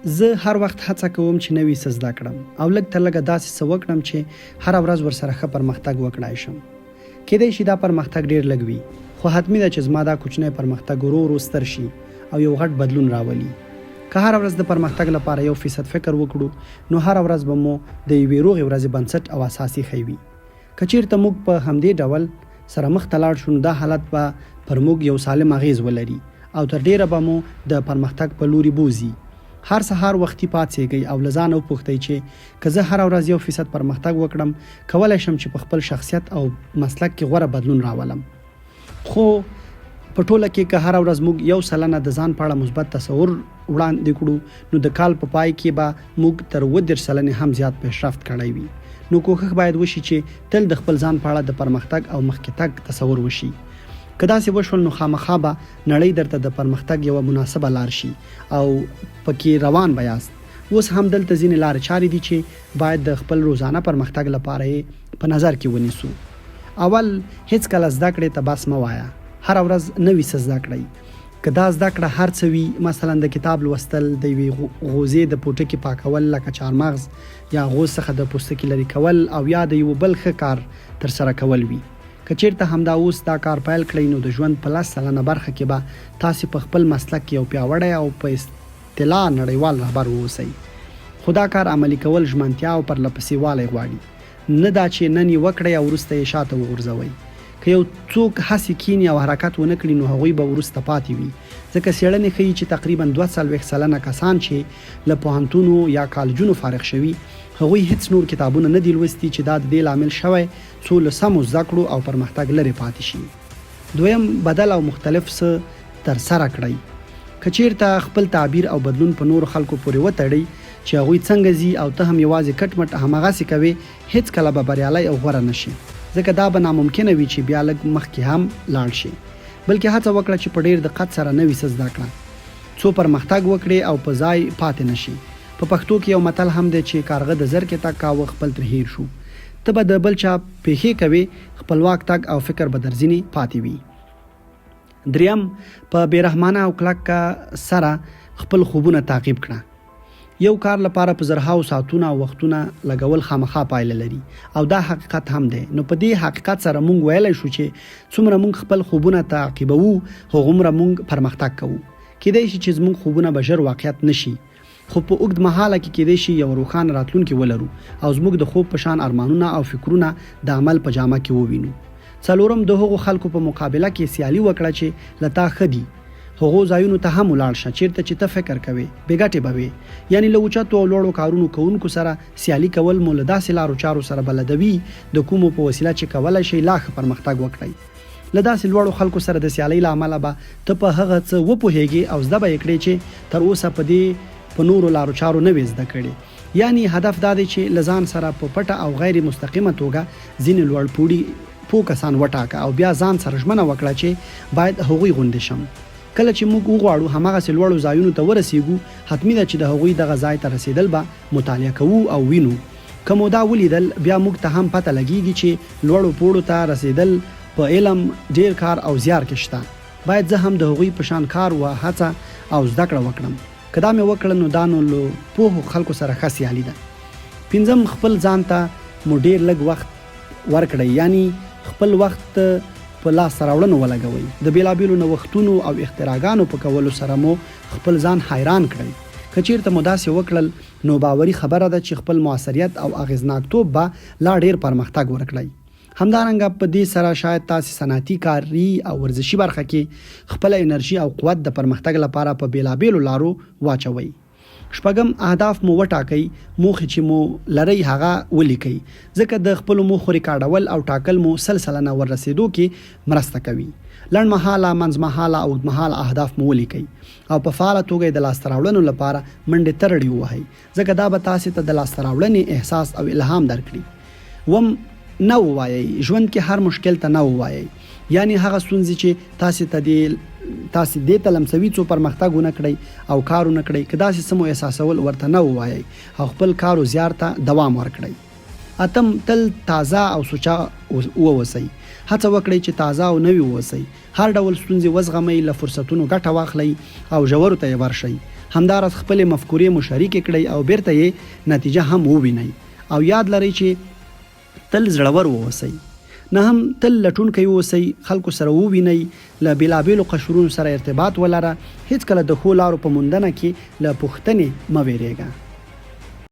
زه هر وخت هڅه کوم چې نوې څه زده کړم او لږ تر لږه داسې څه وکړم چې هر ورځ ورسره ښه پرمختګ وکړای شم. کېدای شي دا پرمختګ ډیر لږ وي، خو حتمي ده چې زما دا کوچنی پرمختګ ورو ورو ستر شي او یو غټ بدلون راولي. که هر ورځ د پرمختګ لپاره 1% فکر وکړو، نو هر ورځ به مو د یوې روغې ورځې بنسټ او اساسي ښیي. که چیرته موږ په همدې ډول سره مخ ته لاړ شو، نو دا حالت به پر موږ یو سالم اغیز ولري او تر ډیره به مو د پرمختګ په لوري بوزي. هر سهار وختي پاتېږئ او له ځانه وپوښتئ چې که زه هر ورځ 1% پرمختګ وکړم، کولی شم چې په خپل شخصیت او مسلک کې غوره بدلون راولم. خو په ټوله کې که هر ورځ موږ 1% د ځان په اړه مثبت تصور وړاندې کړو، نو د کال په پای کې به موږ تر 30% هم زیات پیشرفت کړی وي. نو کوښښ باید وشي چې تل د خپل ځان په اړه د پرمختګ او مخکې تګ تصور وشي. که داسې وشول، نو خامخا به نړۍ درته د پرمختګ یوه مناسبه لار شي او پکې روان به یاست. اوس هم دلته ځینې لارې چارې دي چې باید د خپل روزانه پرمختګ لپاره یې په نظر کې ونیسو. اول، هیڅکله زده کړې ته بس مه وایه. هر ورځ نوي څه زده کړئ. که دا زده کړه هر څه وي، مثلا د کتاب لوستل، د یوې غوزې د پوټکي پاکول لکه چارمغز یا غوز څخه د پوستکي لرې کول، او یا د یو بل ښه کار ترسره کول وي. که چیرته همدا اوس دا کار پیل کړئ، نو د ژوند په 10% برخه کې به تاسې په خپل مسلک کې یو پیاوړی او په اصطلاح نړیوال رهبر واوسئ. خو دا کار عملي کول ژمنتیا او پرله‌پسې والی غواړي، نه دا چې نن یې وکړئ او وروسته یې شاته وغورځوئ. که یو څوک هڅې کینی او حرکت ونه کړي، نو هغوی به وروسته پاتې وي، ځکه څېړنې ښیي چې تقریبا 42% کسان چې له پوهنتونو یا کالجونو فارغ شوي، هغوی هیڅ نور کتابونه نه دي لوستي، چې دا د دې لامل شوی څو له سمو زده کړو او پرمختګ لرې پاتې شي. دویم، بدل او مختلف څه ترسره کړئ. که چیرته خپل تعبیر او بدلون په نورو خلکو پورې وتړئ چې هغوی څنګه ځي او ته هم یوازې کټ مټ هماغسې کوې، هیڅکله به بریالی او غوره نشي، ځکه دا به ناممکنه وي چې بیا لږ مخکې هم لاړ شي. بلکې هڅه وکړه چې په ډیر دقت سره نوي څه زده کړه، څو پرمختګ وکړي او په ځای پاتې نشي. په پښتو کې یو متل هم دی چې کارغه د زر کې تګ کاوه، خپل تر هیر شو. ته به د بل چا پیښې کوي، خپلواک تګ او فکر به در ځینې پاتې وي. دریم، په بېرحمانه او کلک سره خپل خوبونه تعقیب کړه. یو کار لپاره په زرهاو ساعتونه او وختونه لګول خامخا پایله لري، او دا حقیقت هم دی. نو په دې حقیقت سره مونږ ویلی شو چې څومره مونږ خپل خوبونه تعقیبوو، هغومره مونږ پرمختګ کوو. کېدای شي چې زمونږ خوبونه به ژر واقعیت نشي، خو په اوږد مهاله کې کېدای شي یو روښانه راتلونکی ولرو او زموږ د خوب په شان ارمانونه او فکرونه د عمل په جامه کې ووینو. څلورم، د هغو خلکو په مقابله کې سیالي وکړه چې له تا ښه دي. هغو ځایونو ته هم ولاړ شه چیرته چې ته فکر کوې بې ګټې به وي. یعنې له اوچتو او لوړو کارونو کوونکو سره سیالي کول مو له داسې لارو چارو سره بلدوي د کومو په وسیله چې کولی شئ لا ښه پرمختګ وکړئ. له داسې لوړو خلکو سره د سیالۍ له امله به ته په هغه څه وپوهېږې او زده به یې کړې چې تر اوسه په نورو لارو چارو نه وې زده کړې. یعنی هدف دا دی چې له ځان سره په پټه او غیر مستقیمه توګه ځینې لوړ پوه کسان وټاکه او بیا ځان سره ژمنه وکړه چې باید هغوی غوندې شم. کله چې موږ وغواړو هماغسې لوړو ځایونو ته ورسیږو، حتمي ده چې د هغوی دغه ځای ته رسیدل به مطالعه کوو او وینو. که مو دا ولیدل، بیا موږ ته هم پته لګیږي چې لوړو پوړو ته رسیدل په علم، ډیر کار او زیار کې شته. باید زه هم د هغوی په شان کار و هڅه او زده کړه وکړم. که دا مې وکړل، نو دا نو له پوهو خلکو سره ښه سیالي ده. پنځم، خپل ځان ته مو ډیر لږ وخت ورکړئ، یعنی خپل وخت په لاس راوړنو ولګوئ. د بیلابیلو نوښتونو او اختراګانو په کولو سره مو خپل ځان حیران کړئ. که چیرته مو داسې وکړل، نو باوري خبره ده چې خپل موثریت او اغېزناکتوب به لا ډیر پرمختګ ورکړئ. همدارنګه په دې سره شاید تاسې صنعتي، کاري او ورزشي برخه کې خپل انرژي او قوت د پرمختګ لپاره په بیلابیلو لارو واچوئ. شپږم، اهداف مو وټاکئ، موخې چې مو لرئ هغه ولیکئ، ځکه د خپلو موخو ریکارډول او ټاکل مو سلسله وررسېدو کې مرسته کوي. لنډمهاله، منځمهاله او اوږدمهاله اهداف مو ولیکئ او په فعاله توګه د لاسته راوړنو لپاره منډې ترړې ووهئ، ځکه دا به تاسې ته د لاسته راوړنې احساس او الهام درکړي. اووم، نه ووایئ. ژوند کې هر مشکل ته نه ووایئ، یعنی هغه ستونزې چې تاسې دې ته لمسوي څو پرمختګ ونه کړئ او کار ونه کړئ، که داسې څه مو احساسول ورته نه ووایئ او خپل کار او زیار ته دوام ورکړئ. اتم تل تازه او سوچا اوسئ. هڅه وکړئ چې تازه او نوي اوسئ. هر ډول ستونزې وزغمئ، له فرصتونو ګټه واخلئ او ژورو ته یې ورشئ. همداراز خپلې مفکورې مشارکې کړئ او بیرته یې نتیجه هم ووینئ. او یاد لرئ چې تل زړور اوسئ. نه هم تل لټونکی اوسئ، خلکو سره ووینئ، له بېلابېلو قشرونو سره ارتباط ولره. هیڅکله د ښو لارو په موندنه کې له پوښتنې مه ویرېږه.